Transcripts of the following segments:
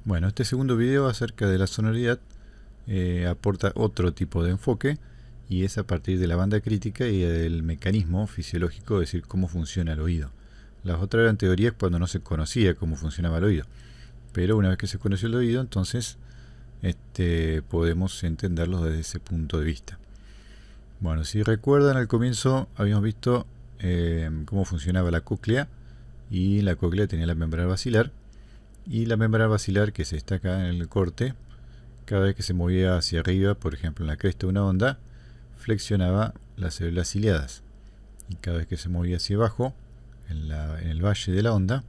Bueno, este segundo video acerca de la sonoridad aporta otro tipo de enfoque y es a partir de la banda crítica y del mecanismo fisiológico, es decir, cómo funciona el oído. Las otras eran teorías cuando no se conocía cómo funcionaba el oído, pero una vez que se conoció el oído, entonces podemos entenderlo desde ese punto de vista. Bueno, si recuerdan, al comienzo habíamos visto cómo funcionaba la cóclea, y la cóclea tenía la membrana basilar, y la membrana basilar que se está acá en el corte, cada vez que se movía hacia arriba, por ejemplo en la cresta de una onda, flexionaba las células ciliadas, y cada vez que se movía hacia abajo, en el valle de la onda,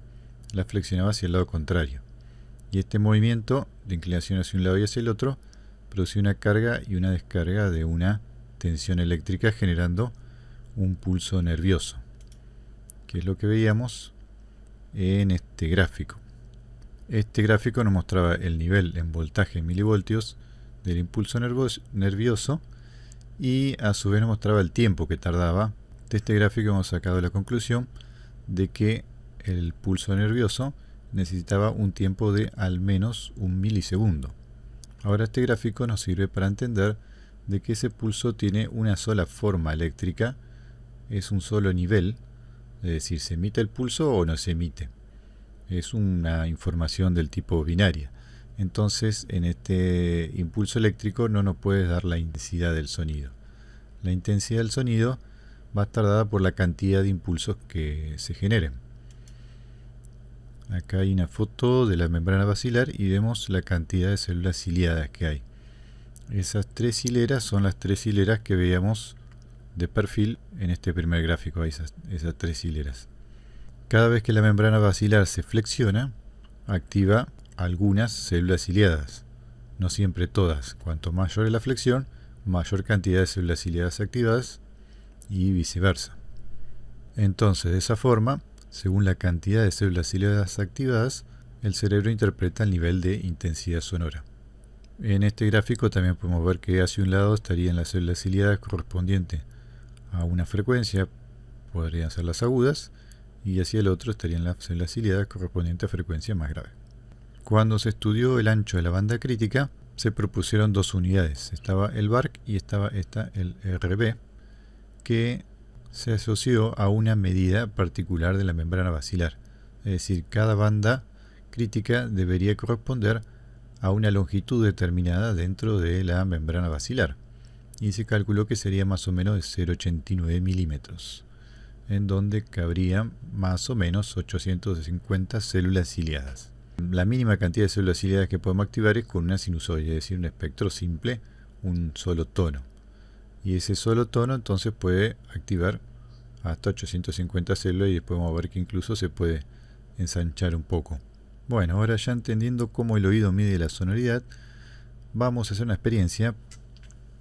la flexionaba hacia el lado contrario. Y este movimiento de inclinación hacia un lado y hacia el otro producía una carga y una descarga de una tensión eléctrica, generando un pulso nervioso, que es lo que veíamos en este gráfico. Este gráfico nos mostraba el nivel en voltaje en milivoltios del impulso nervioso, y a su vez nos mostraba el tiempo que tardaba. De este gráfico hemos sacado la conclusión de que el pulso nervioso necesitaba un tiempo de al menos 1 milisegundo. Ahora este gráfico nos sirve para entender de que ese pulso tiene una sola forma eléctrica, es un solo nivel, es decir, se emite el pulso o no se emite. Es una información del tipo binaria. Entonces, en este impulso eléctrico no nos puede dar la intensidad del sonido. La intensidad del sonido va a estar dada por la cantidad de impulsos que se generen. Acá hay una foto de la membrana basilar y vemos la cantidad de células ciliadas que hay. Esas 3 hileras son las 3 hileras que veíamos de perfil en este primer gráfico. Hay esas 3 hileras. Cada vez que la membrana basilar se flexiona, activa algunas células ciliadas, no siempre todas. Cuanto mayor es la flexión, mayor cantidad de células ciliadas activadas, y viceversa. Entonces, de esa forma, según la cantidad de células ciliadas activadas, el cerebro interpreta el nivel de intensidad sonora. En este gráfico también podemos ver que hacia un lado estarían las células ciliadas correspondientes a una frecuencia, podrían ser las agudas, y hacia el otro estarían las células ciliadas correspondientes a frecuencias más graves. Cuando se estudió el ancho de la banda crítica, se propusieron 2 unidades. Estaba el BARC y estaba el RB, que se asoció a una medida particular de la membrana basilar. Es decir, cada banda crítica debería corresponder a una longitud determinada dentro de la membrana basilar, y se calculó que sería más o menos de 0,89 milímetros, en donde cabrían más o menos 850 células ciliadas. La mínima cantidad de células ciliadas que podemos activar es con una sinusoide, es decir, un espectro simple, un solo tono. Y ese solo tono entonces puede activar hasta 850 células, y después vamos a ver que incluso se puede ensanchar un poco. Bueno, ahora ya entendiendo cómo el oído mide la sonoridad, vamos a hacer una experiencia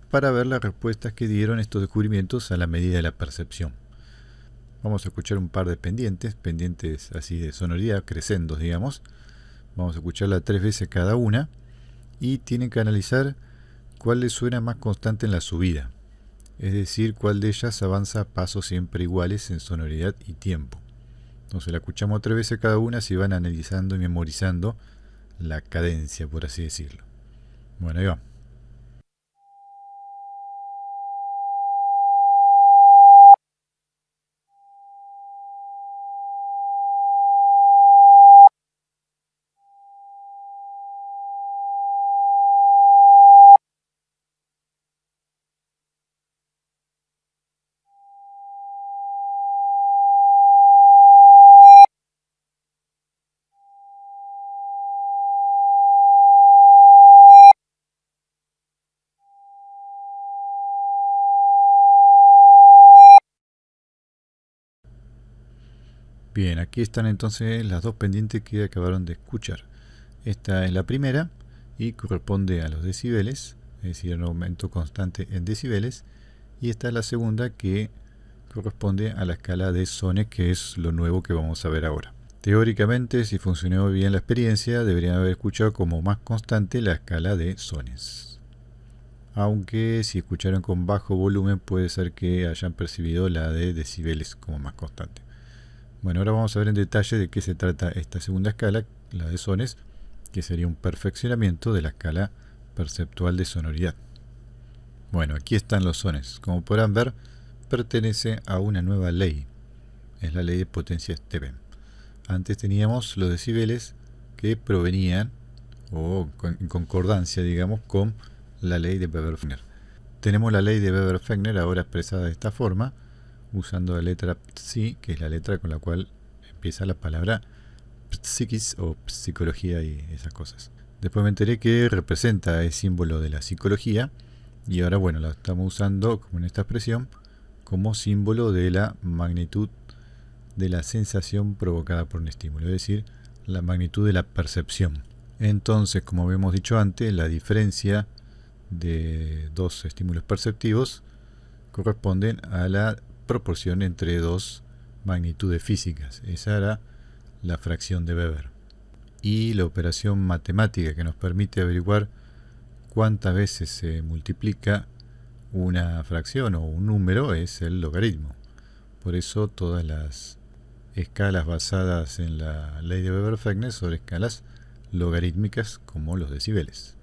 para ver las respuestas que dieron estos descubrimientos a la medida de la percepción. Vamos a escuchar un par de pendientes así de sonoridad, crescendos, digamos. Vamos a escucharla 3 veces cada una, y tienen que analizar cuál les suena más constante en la subida. Es decir, cuál de ellas avanza a pasos siempre iguales en sonoridad y tiempo. Entonces la escuchamos 3 veces cada una, si van analizando y memorizando la cadencia, por así decirlo. Bueno, ahí va. Bien, aquí están entonces las 2 pendientes que acabaron de escuchar. Esta es la primera y corresponde a los decibeles, es decir, un aumento constante en decibeles. Y esta es la segunda, que corresponde a la escala de Sones, que es lo nuevo que vamos a ver ahora. Teóricamente, si funcionó bien la experiencia, deberían haber escuchado como más constante la escala de Sones. Aunque si escucharon con bajo volumen, puede ser que hayan percibido la de decibeles como más constante. Bueno, ahora vamos a ver en detalle de qué se trata esta segunda escala, la de Sones, que sería un perfeccionamiento de la escala perceptual de sonoridad. Bueno, aquí están los sones. Como podrán ver, pertenece a una nueva ley. Es la ley de potencia Steven. Antes teníamos los decibeles que provenían, o en concordancia, digamos, con la ley de Weber-Fechner. Tenemos la ley de Weber-Fechner ahora expresada de esta forma, usando la letra psi, que es la letra con la cual empieza la palabra psiquis o psicología y esas cosas. Después me enteré que representa el símbolo de la psicología y ahora, bueno, la estamos usando como en esta expresión como símbolo de la magnitud de la sensación provocada por un estímulo, es decir, la magnitud de la percepción. Entonces, como habíamos dicho antes, la diferencia de dos estímulos perceptivos corresponden a la proporción entre dos magnitudes físicas. Esa era la fracción de Weber. Y la operación matemática que nos permite averiguar cuántas veces se multiplica una fracción o un número es el logaritmo. Por eso todas las escalas basadas en la ley de Weber-Fechner son escalas logarítmicas como los decibeles.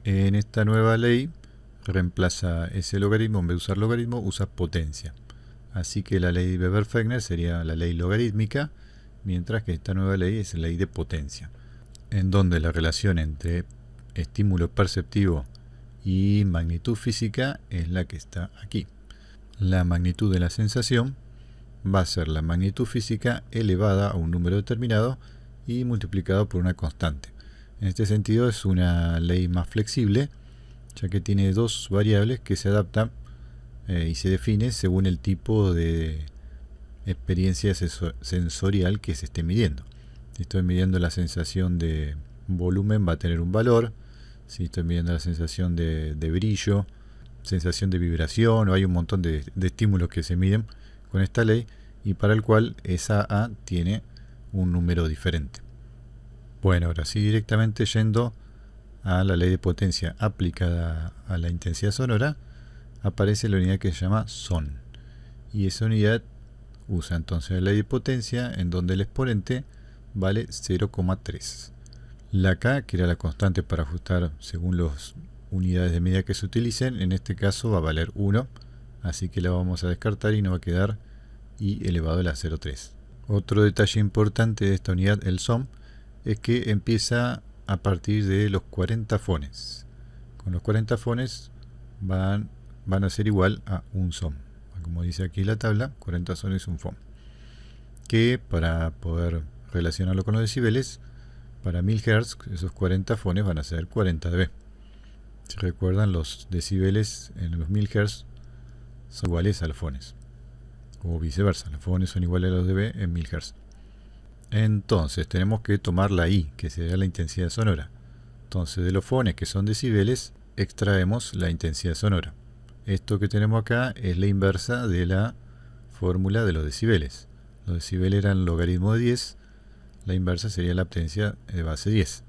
En esta nueva ley reemplaza ese logaritmo, en vez de usar logaritmo, usa potencia. Así que la ley de Weber-Fechner sería la ley logarítmica, mientras que esta nueva ley es la ley de potencia, en donde la relación entre estímulo perceptivo y magnitud física es la que está aquí. La magnitud de la sensación va a ser la magnitud física elevada a un número determinado y multiplicado por una constante. En este sentido es una ley más flexible, ya que tiene dos variables que se adaptan y se define según el tipo de experiencia sensorial que se esté midiendo. Si estoy midiendo la sensación de volumen, va a tener un valor. Si estoy midiendo la sensación de brillo, sensación de vibración, o hay un montón de estímulos que se miden con esta ley y para el cual esa A tiene un número diferente. Bueno, ahora sí, directamente yendo a la ley de potencia aplicada a la intensidad sonora, aparece la unidad que se llama son. Y esa unidad usa entonces la ley de potencia, en donde el exponente vale 0,3. La K, que era la constante para ajustar según las unidades de medida que se utilicen, en este caso va a valer 1, así que la vamos a descartar y nos va a quedar I elevado a la 0,3. Otro detalle importante de esta unidad, el som, es que empieza a partir de los 40 fones. Con los 40 fones van a ser igual a un som. Como dice aquí la tabla, 40 sones es un fon. Que para poder relacionarlo con los decibeles, para 1000 Hz, esos 40 fones van a ser 40 dB. Si recuerdan, los decibeles en los 1000 Hz son iguales a los fones. O viceversa, los fones son iguales a los dB en 1000 Hz. Entonces tenemos que tomar la I, que sería la intensidad sonora. Entonces de los fones que son decibeles, extraemos la intensidad sonora. Esto que tenemos acá es la inversa de la fórmula de los decibeles. Los decibeles eran logaritmo de 10, la inversa sería la potencia de base 10.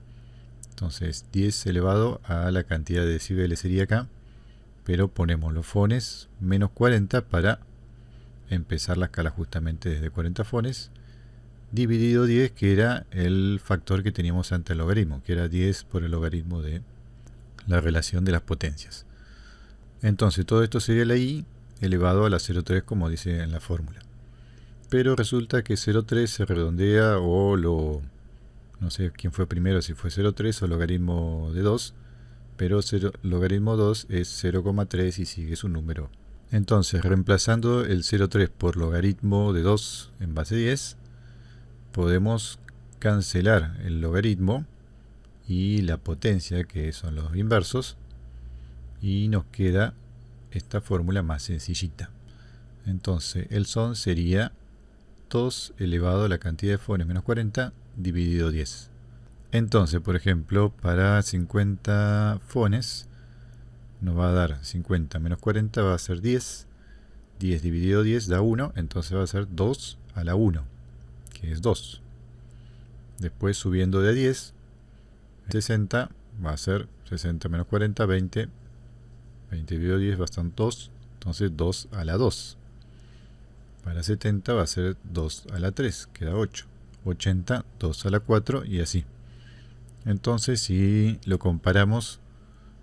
Entonces 10 elevado a la cantidad de decibeles sería acá, pero ponemos los fones menos 40 para empezar la escala justamente desde 40 fones, dividido 10, que era el factor que teníamos ante el logaritmo, que era 10 por el logaritmo de la relación de las potencias. Entonces todo esto sería la I elevado a la 0,3, como dice en la fórmula. Pero resulta que 0,3 se redondea no sé quién fue primero, si fue 0,3 o logaritmo de 2, pero logaritmo 2 es 0,3 y sigue su número. Entonces, reemplazando el 0,3 por logaritmo de 2 en base 10, podemos cancelar el logaritmo y la potencia, que son los inversos, y nos queda esta fórmula más sencillita. Entonces el son sería 2 elevado a la cantidad de fones menos 40 dividido 10. Entonces, por ejemplo, para 50 fones nos va a dar 50 menos 40 va a ser 10. 10 dividido 10 da 1, entonces va a ser 2 a la 1, que es 2. Después, subiendo de 10, 60 va a ser 60 menos 40, 20. 20 dividido 10 va a ser 2, entonces 2 a la 2. Para 70 va a ser 2 a la 3, queda 8. 80, 2 a la 4 y así. Entonces, si lo comparamos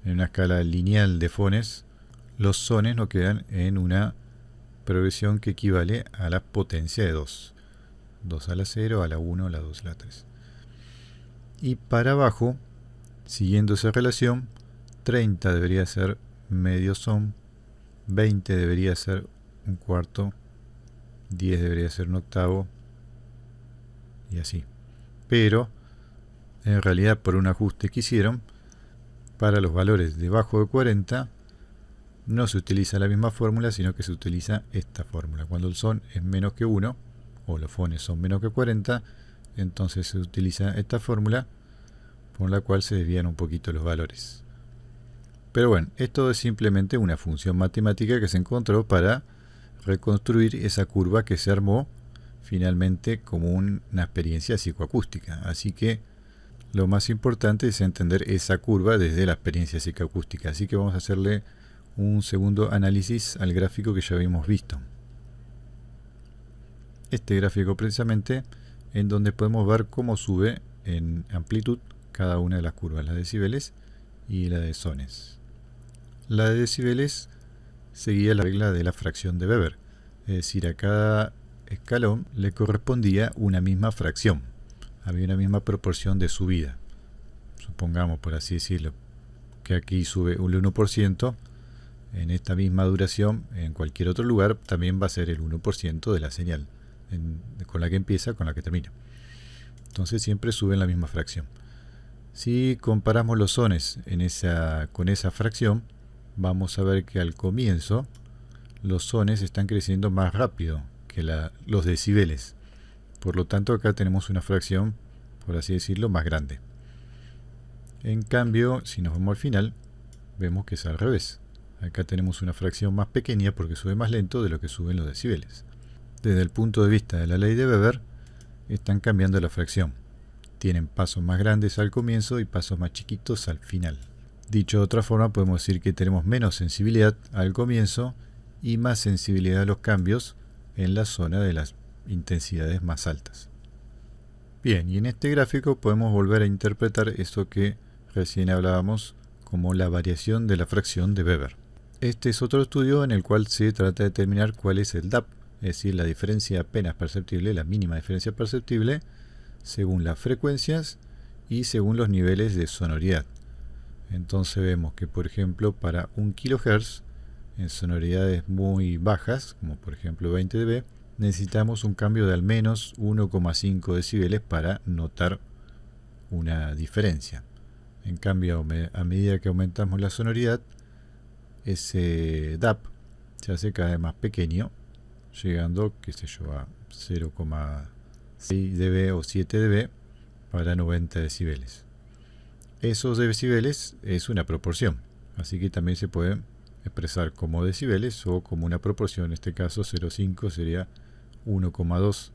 en una escala lineal de fones, los sones nos quedan en una progresión que equivale a la potencia de 2. 2 a la 0, a la 1, a la 2, a la 3. Y para abajo, siguiendo esa relación, 30 debería ser medio son, 20 debería ser un cuarto, 10 debería ser un octavo, y así. Pero, en realidad, por un ajuste que hicieron, para los valores debajo de 40, no se utiliza la misma fórmula, sino que se utiliza esta fórmula. Cuando el son es menos que 1, o los fones son menos que 40, entonces se utiliza esta fórmula, por la cual se desvían un poquito los valores. Pero bueno, esto es simplemente una función matemática que se encontró para reconstruir esa curva que se armó finalmente como una experiencia psicoacústica. Así que lo más importante es entender esa curva desde la experiencia psicoacústica. Así que vamos a hacerle un segundo análisis al gráfico que ya habíamos visto. Este gráfico precisamente en donde podemos ver cómo sube en amplitud cada una de las curvas, la de decibeles y la de sones. La de decibeles seguía la regla de la fracción de Weber, es decir, a cada escalón le correspondía una misma fracción, había una misma proporción de subida. Supongamos, por así decirlo, que aquí sube un 1%, en esta misma duración, en cualquier otro lugar, también va a ser el 1% de la señal, con la que empieza, con la que termina. Entonces siempre sube en la misma fracción. Si comparamos los sones con esa fracción, vamos a ver que al comienzo los sones están creciendo más rápido que los decibeles. Por lo tanto, acá tenemos una fracción, por así decirlo, más grande. En cambio, si nos vamos al final, vemos que es al revés. Acá tenemos una fracción más pequeña porque sube más lento de lo que suben los decibeles. Desde el punto de vista de la ley de Weber, están cambiando la fracción. Tienen pasos más grandes al comienzo y pasos más chiquitos al final. Dicho de otra forma, podemos decir que tenemos menos sensibilidad al comienzo y más sensibilidad a los cambios en la zona de las intensidades más altas. Bien, y en este gráfico podemos volver a interpretar eso que recién hablábamos como la variación de la fracción de Weber. Este es otro estudio en el cual se trata de determinar cuál es el DAP, es decir, la diferencia apenas perceptible, la mínima diferencia perceptible, según las frecuencias y según los niveles de sonoridad. Entonces vemos que, por ejemplo, para 1 kHz, en sonoridades muy bajas, como por ejemplo 20 dB, necesitamos un cambio de al menos 1,5 decibeles para notar una diferencia. En cambio, a medida que aumentamos la sonoridad, ese DAP se hace cada vez más pequeño, llegando, qué sé yo, a 0,6 dB o 7 dB para 90 decibeles. Esos decibeles es una proporción, así que también se puede expresar como decibeles o como una proporción. En este caso 0,5 sería 1,2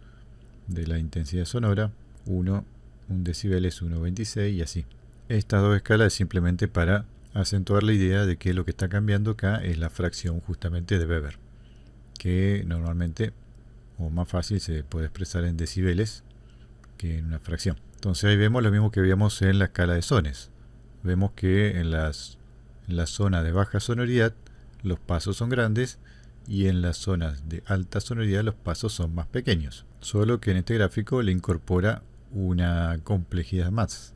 de la intensidad sonora, un decibel es 1,26 y así. Estas dos escalas es simplemente para acentuar la idea de que lo que está cambiando acá es la fracción justamente de Weber, que normalmente o más fácil se puede expresar en decibeles que en una fracción. Entonces ahí vemos lo mismo que veíamos en la escala de sones. Vemos que en la zona de baja sonoridad los pasos son grandes y en las zonas de alta sonoridad los pasos son más pequeños. Solo que en este gráfico le incorpora una complejidad más,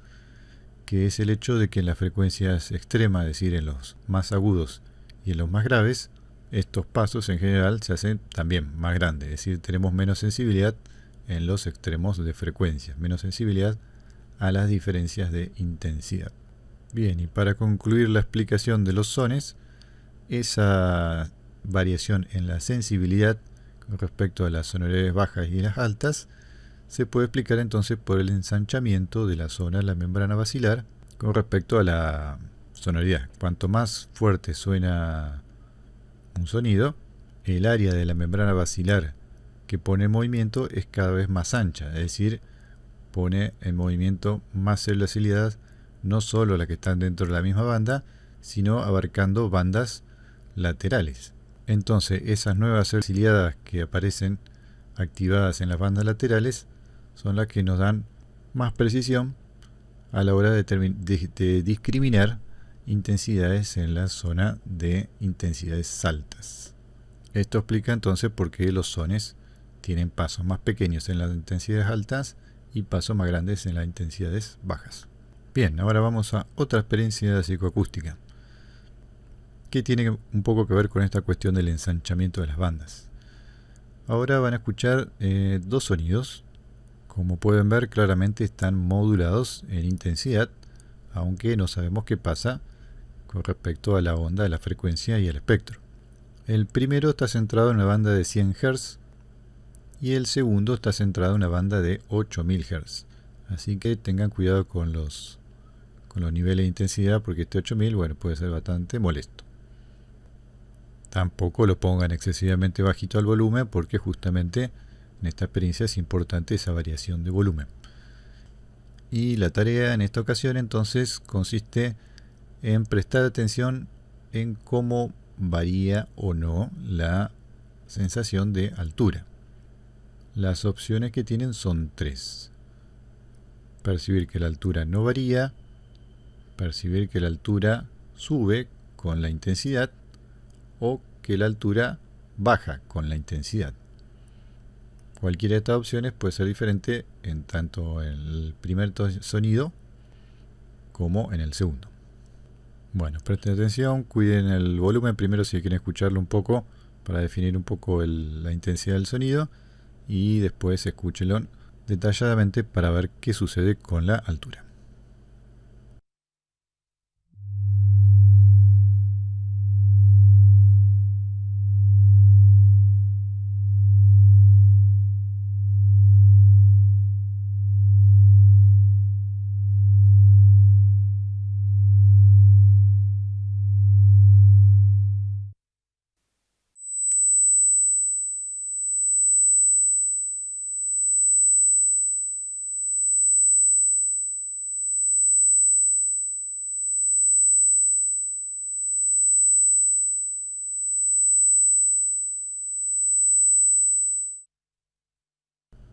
que es el hecho de que en las frecuencias extremas, es decir, en los más agudos y en los más graves, estos pasos en general se hacen también más grandes, es decir, tenemos menos sensibilidad en los extremos de frecuencia, menos sensibilidad a las diferencias de intensidad. Bien, y para concluir la explicación de los sones, esa variación en la sensibilidad con respecto a las sonoridades bajas y las altas se puede explicar entonces por el ensanchamiento de la zona de la membrana basilar con respecto a la sonoridad. Cuanto más fuerte suena un sonido, el área de la membrana basilar que pone en movimiento es cada vez más ancha, es decir, pone en movimiento más células ciliadas, no solo las que están dentro de la misma banda, sino abarcando bandas laterales. Entonces, esas nuevas células ciliadas que aparecen activadas en las bandas laterales son las que nos dan más precisión a la hora de discriminar intensidades en la zona de intensidades altas. Esto explica entonces por qué los sones tienen pasos más pequeños en las intensidades altas y pasos más grandes en las intensidades bajas. Bien, ahora vamos a otra experiencia psicoacústica que tiene un poco que ver con esta cuestión del ensanchamiento de las bandas. Ahora van a escuchar dos sonidos. Como pueden ver, claramente están modulados en intensidad, aunque no sabemos qué pasa con respecto a la onda, de la frecuencia y el espectro. El primero está centrado en una banda de 100 Hz y el segundo está centrado en una banda de 8000 Hz. Así que tengan cuidado con los niveles de intensidad, porque este 8000, bueno, puede ser bastante molesto. Tampoco lo pongan excesivamente bajito al volumen, porque justamente en esta experiencia es importante esa variación de volumen. Y la tarea en esta ocasión entonces consiste en prestar atención en cómo varía o no la sensación de altura. Las opciones que tienen son tres: percibir que la altura no varía, percibir que la altura sube con la intensidad o que la altura baja con la intensidad. Cualquiera de estas opciones puede ser diferente en tanto en el primer sonido como en el segundo. Bueno, presten atención, cuiden el volumen primero si quieren escucharlo un poco para definir un poco la intensidad del sonido, y después escúchenlo detalladamente para ver qué sucede con la altura.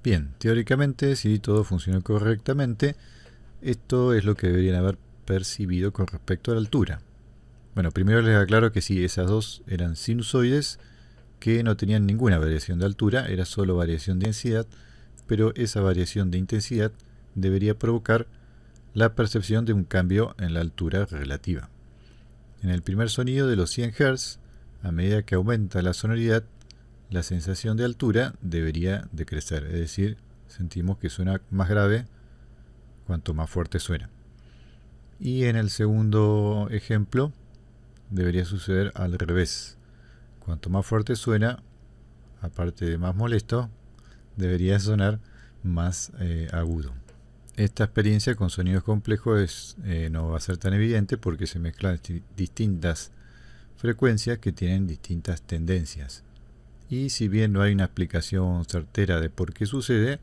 Bien, teóricamente, si todo funcionó correctamente, esto es lo que deberían haber percibido con respecto a la altura. Bueno, primero les aclaro que sí, esas dos eran sinusoides que no tenían ninguna variación de altura, era solo variación de intensidad, pero esa variación de intensidad debería provocar la percepción de un cambio en la altura relativa. En el primer sonido de los 100 Hz, a medida que aumenta la sonoridad, la sensación de altura debería decrecer, es decir, sentimos que suena más grave cuanto más fuerte suena. Y en el segundo ejemplo debería suceder al revés. Cuanto más fuerte suena, aparte de más molesto, debería sonar más agudo. Esta experiencia con sonidos complejos no va a ser tan evidente porque se mezclan distintas frecuencias que tienen distintas tendencias. Y si bien no hay una explicación certera de por qué sucede,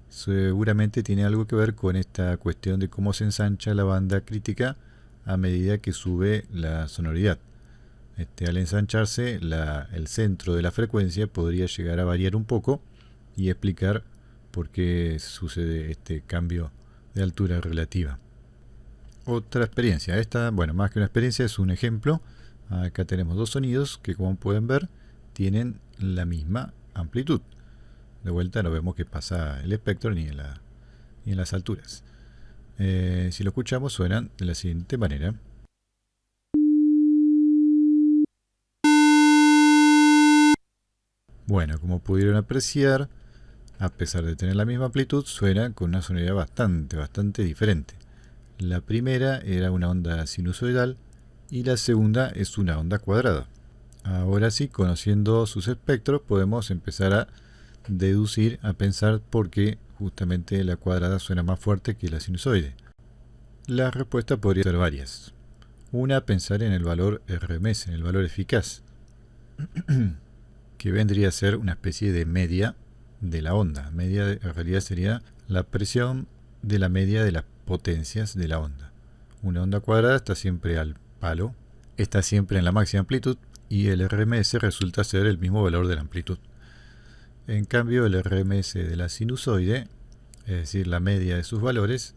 seguramente tiene algo que ver con esta cuestión de cómo se ensancha la banda crítica a medida que sube la sonoridad. Al ensancharse, el centro de la frecuencia podría llegar a variar un poco y explicar por qué sucede este cambio de altura relativa. Otra experiencia, esta, bueno, más que una experiencia, es un ejemplo. Acá tenemos dos sonidos que, como pueden ver, tienen la misma amplitud. De vuelta no vemos qué pasa el espectro ni en las alturas. Si lo escuchamos, suenan de la siguiente manera. Bueno, como pudieron apreciar, a pesar de tener la misma amplitud, suena con una sonoridad bastante diferente. La primera era una onda sinusoidal y la segunda es una onda cuadrada. Ahora sí, conociendo sus espectros, podemos empezar a deducir, a pensar por qué justamente la cuadrada suena más fuerte que la sinusoide. Las respuestas podrían ser varias. Una, pensar en el valor RMS, en el valor eficaz, que vendría a ser una especie de media de la onda. Media en realidad sería la presión de la media de las potencias de la onda. Una onda cuadrada está siempre al palo, está siempre en la máxima amplitud, y el RMS resulta ser el mismo valor de la amplitud. En cambio, el RMS de la sinusoide, es decir, la media de sus valores,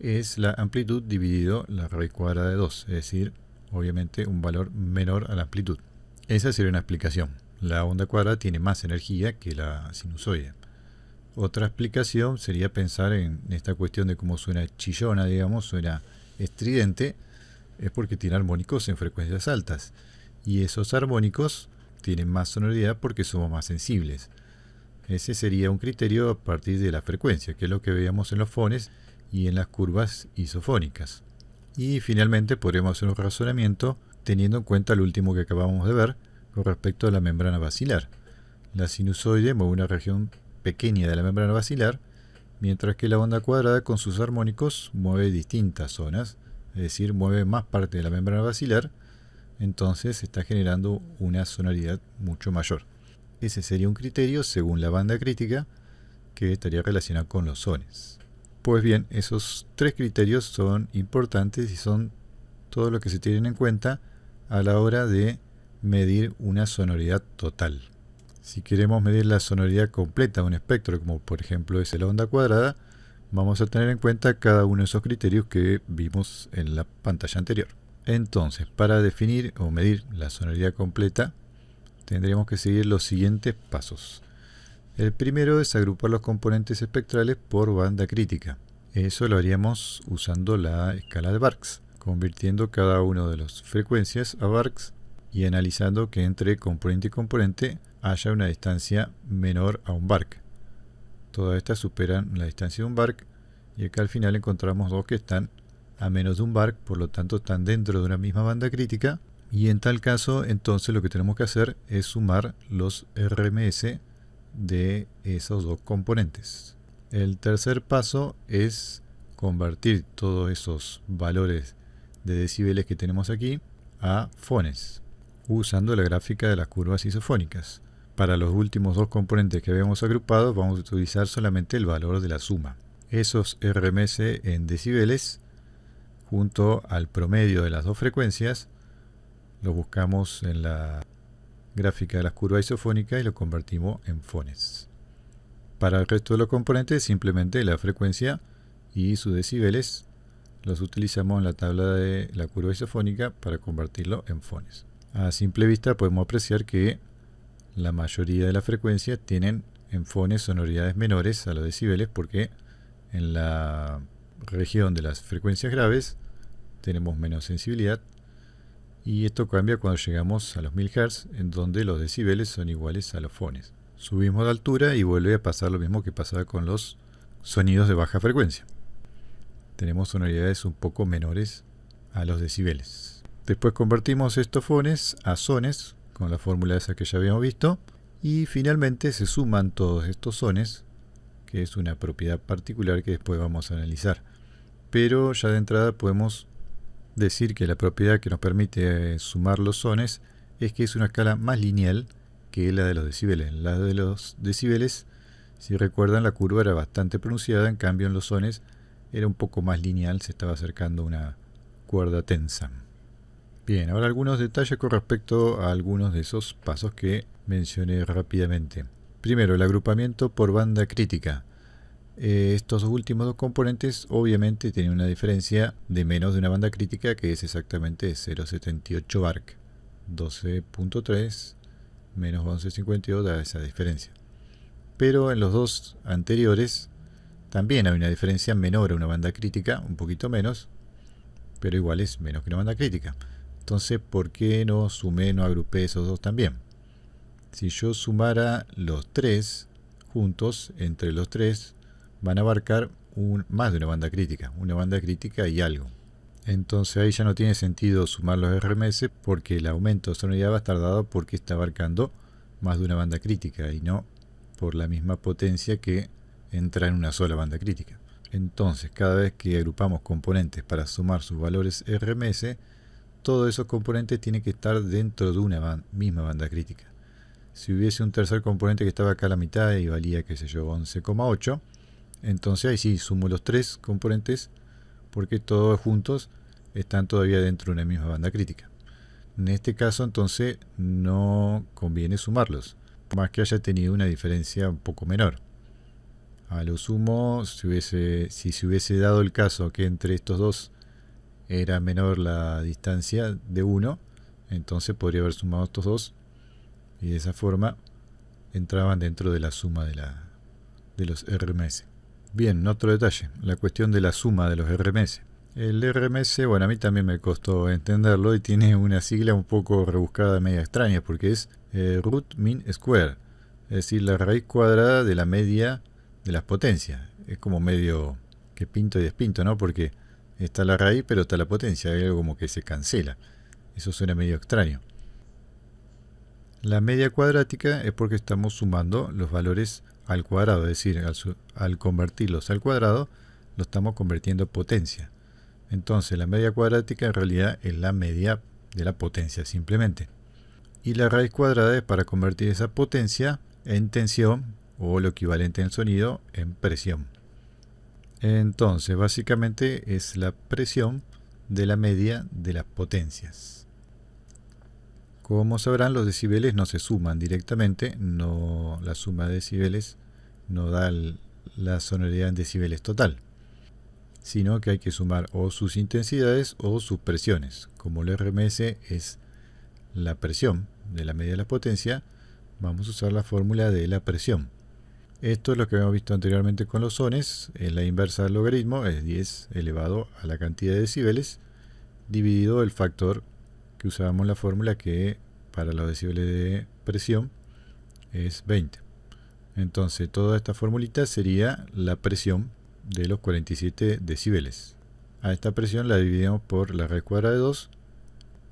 es la amplitud dividido la raíz cuadrada de 2, es decir, obviamente un valor menor a la amplitud. Esa sería una explicación. La onda cuadrada tiene más energía que la sinusoide. Otra explicación sería pensar en esta cuestión de cómo suena chillona, digamos, suena estridente, es porque tiene armónicos en frecuencias altas. Y esos armónicos tienen más sonoridad porque somos más sensibles. Ese sería un criterio a partir de la frecuencia, que es lo que veíamos en los fones y en las curvas isofónicas. Y finalmente podremos hacer un razonamiento teniendo en cuenta lo último que acabamos de ver con respecto a la membrana basilar. La sinusoide mueve una región pequeña de la membrana basilar, mientras que la onda cuadrada con sus armónicos mueve distintas zonas, es decir, mueve más parte de la membrana basilar, entonces está generando una sonoridad mucho mayor. Ese sería un criterio según la banda crítica que estaría relacionado con los sones. Pues bien, esos tres criterios son importantes y son todo lo que se tienen en cuenta a la hora de medir una sonoridad total. Si queremos medir la sonoridad completa de un espectro, como por ejemplo es la onda cuadrada, vamos a tener en cuenta cada uno de esos criterios que vimos en la pantalla anterior. Entonces, para definir o medir la sonoridad completa, tendríamos que seguir los siguientes pasos. El primero es agrupar los componentes espectrales por banda crítica. Eso lo haríamos usando la escala de Barks, convirtiendo cada una de las frecuencias a Barks y analizando que entre componente y componente haya una distancia menor a un bark. Todas estas superan la distancia de un bark y acá al final encontramos dos que están a menos de un bark, por lo tanto están dentro de una misma banda crítica, y en tal caso entonces lo que tenemos que hacer es sumar los RMS de esos dos componentes. El tercer paso es convertir todos esos valores de decibeles que tenemos aquí a fones, usando la gráfica de las curvas isofónicas. Para los últimos dos componentes que habíamos agrupado vamos a utilizar solamente el valor de la suma. Esos RMS en decibeles junto al promedio de las dos frecuencias los buscamos en la gráfica de las curvas isofónicas y lo convertimos en fones. Para el resto de los componentes simplemente la frecuencia y sus decibeles los utilizamos en la tabla de la curva isofónica para convertirlo en fones. A simple vista podemos apreciar que la mayoría de las frecuencias tienen en fones sonoridades menores a los decibeles porque en la región de las frecuencias graves tenemos menos sensibilidad y esto cambia cuando llegamos a los 1000 Hz en donde los decibeles son iguales a los fones. Subimos de altura y vuelve a pasar lo mismo que pasaba con los sonidos de baja frecuencia. Tenemos sonoridades un poco menores a los decibeles. Después convertimos estos fones a sones con la fórmula esa que ya habíamos visto y finalmente se suman todos estos sones, que es una propiedad particular que después vamos a analizar. Pero ya de entrada podemos decir que la propiedad que nos permite sumar los sones es que es una escala más lineal que la de los decibeles. La de los decibeles, si recuerdan, la curva era bastante pronunciada, en cambio en los sones era un poco más lineal, se estaba acercando a una cuerda tensa. Bien, ahora algunos detalles con respecto a algunos de esos pasos que mencioné rápidamente. Primero, el agrupamiento por banda crítica. Estos últimos dos componentes obviamente tienen una diferencia de menos de una banda crítica que es exactamente 0,78 bark. 12.3 menos 11.52 da esa diferencia. Pero en los dos anteriores también hay una diferencia menor a una banda crítica, un poquito menos, pero igual es menos que una banda crítica. Entonces, ¿por qué no sumé, no agrupé esos dos también? Si yo sumara los tres juntos, entre los tres, van a abarcar más de una banda crítica y algo. Entonces ahí ya no tiene sentido sumar los RMS porque el aumento de sonoridad va a estar dado porque está abarcando más de una banda crítica y no por la misma potencia que entra en una sola banda crítica. Entonces, cada vez que agrupamos componentes para sumar sus valores RMS, todos esos componentes tienen que estar dentro de una misma banda crítica. Si hubiese un tercer componente que estaba acá a la mitad y valía, qué sé yo, 11,8, entonces ahí sí sumo los tres componentes porque todos juntos están todavía dentro de una misma banda crítica. En este caso entonces no conviene sumarlos, más que haya tenido una diferencia un poco menor. A lo sumo, si se hubiese dado el caso que entre estos dos era menor la distancia de 1, entonces podría haber sumado estos dos y de esa forma entraban dentro de la suma de los RMS. Bien, otro detalle, la cuestión de la suma de los RMS. El RMS, bueno, a mí también me costó entenderlo y tiene una sigla un poco rebuscada, media extraña, porque es root mean square, es decir, la raíz cuadrada de la media de las potencias. Es como medio que pinto y despinto, ¿no? Porque está la raíz, pero está la potencia, hay algo como que se cancela. Eso suena medio extraño. La media cuadrática es porque estamos sumando los valores al cuadrado, es decir, al convertirlos al cuadrado, lo estamos convirtiendo en potencia. Entonces la media cuadrática en realidad es la media de la potencia simplemente. Y la raíz cuadrada es para convertir esa potencia en tensión o lo equivalente en el sonido en presión. Entonces básicamente es la presión de la media de las potencias. Como sabrán, los decibeles no se suman directamente, no, la suma de decibeles no da la sonoridad en decibeles total, sino que hay que sumar o sus intensidades o sus presiones. Como el RMS es la presión de la media de la potencia, vamos a usar la fórmula de la presión. Esto es lo que habíamos visto anteriormente con los sones, en la inversa del logaritmo es 10 elevado a la cantidad de decibeles dividido el factor que usábamos en la fórmula, que para los decibeles de presión es 20. Entonces toda esta formulita sería la presión de los 47 decibeles. A esta presión la dividimos por la raíz cuadrada de 2,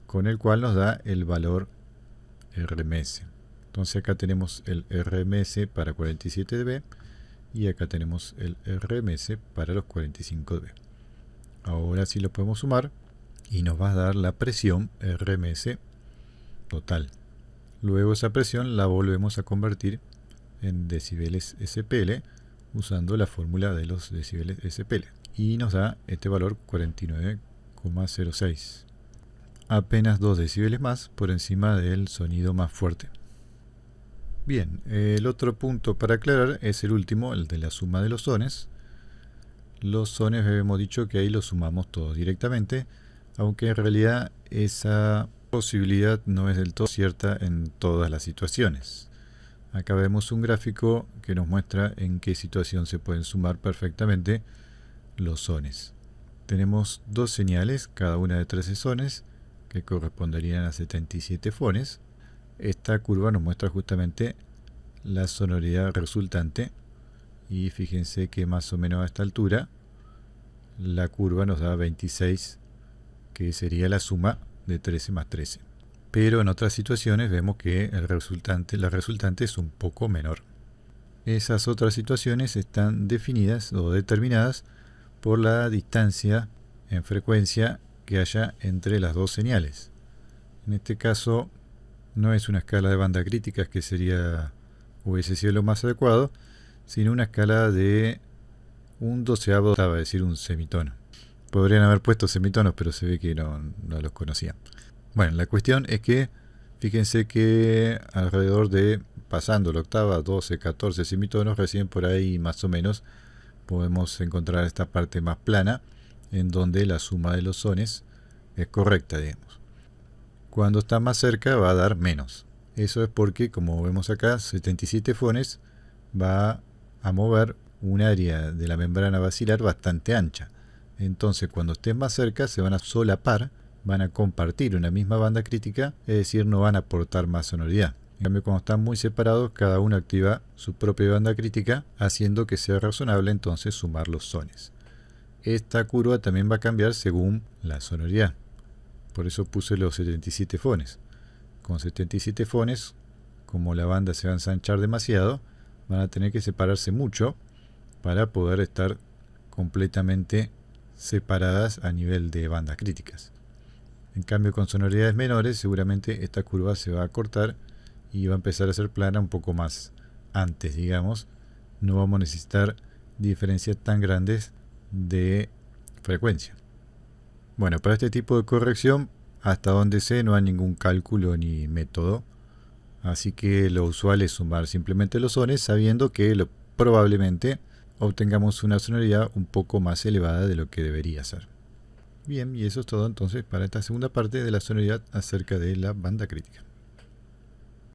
con el cual nos da el valor RMS. Entonces acá tenemos el RMS para 47 dB y acá tenemos el RMS para los 45 dB. Ahora sí lo podemos sumar y nos va a dar la presión RMS total. Luego esa presión la volvemos a convertir en decibeles SPL usando la fórmula de los decibeles SPL y nos da este valor 49,06, apenas 2 decibeles más por encima del sonido más fuerte. Bien, el otro punto para aclarar es el último, el de la suma de los sones. Los sones hemos dicho que ahí los sumamos todos directamente, aunque en realidad esa posibilidad no es del todo cierta en todas las situaciones. Acá vemos un gráfico que nos muestra en qué situación se pueden sumar perfectamente los sones. Tenemos dos señales, cada una de 13 sones, que corresponderían a 77 fones. Esta curva nos muestra justamente la sonoridad resultante y fíjense que más o menos a esta altura la curva nos da 26, que sería la suma de 13 más 13. Pero en otras situaciones vemos que la resultante es un poco menor. Esas otras situaciones están definidas o determinadas por la distancia en frecuencia que haya entre las dos señales. En este caso no es una escala de banda críticas, que hubiese sido lo más adecuado, sino una escala de un doceavo octava, es decir, un semitono. Podrían haber puesto semitonos, pero se ve que no los conocían. Bueno, la cuestión es que fíjense que alrededor de, pasando la octava, 12, 14 semitonos, recién por ahí más o menos podemos encontrar esta parte más plana, en donde la suma de los sones es correcta, digamos. Cuando está más cerca va a dar menos. Eso es porque, como vemos acá, 77 fones va a mover un área de la membrana basilar bastante ancha. Entonces, cuando estén más cerca, se van a solapar, van a compartir una misma banda crítica, es decir, no van a aportar más sonoridad. En cambio, cuando están muy separados, cada uno activa su propia banda crítica, haciendo que sea razonable entonces sumar los sones. Esta curva también va a cambiar según la sonoridad. Por eso puse los 77 fones. Con 77 fones, como la banda se va a ensanchar demasiado, van a tener que separarse mucho para poder estar completamente separadas a nivel de bandas críticas. En cambio, con sonoridades menores, seguramente esta curva se va a cortar y va a empezar a ser plana un poco más antes, digamos. No vamos a necesitar diferencias tan grandes de frecuencia. Bueno, para este tipo de corrección, hasta donde sé, no hay ningún cálculo ni método, así que lo usual es sumar simplemente los sones, sabiendo que probablemente obtengamos una sonoridad un poco más elevada de lo que debería ser. Bien, y eso es todo entonces para esta segunda parte de la sonoridad acerca de la banda crítica.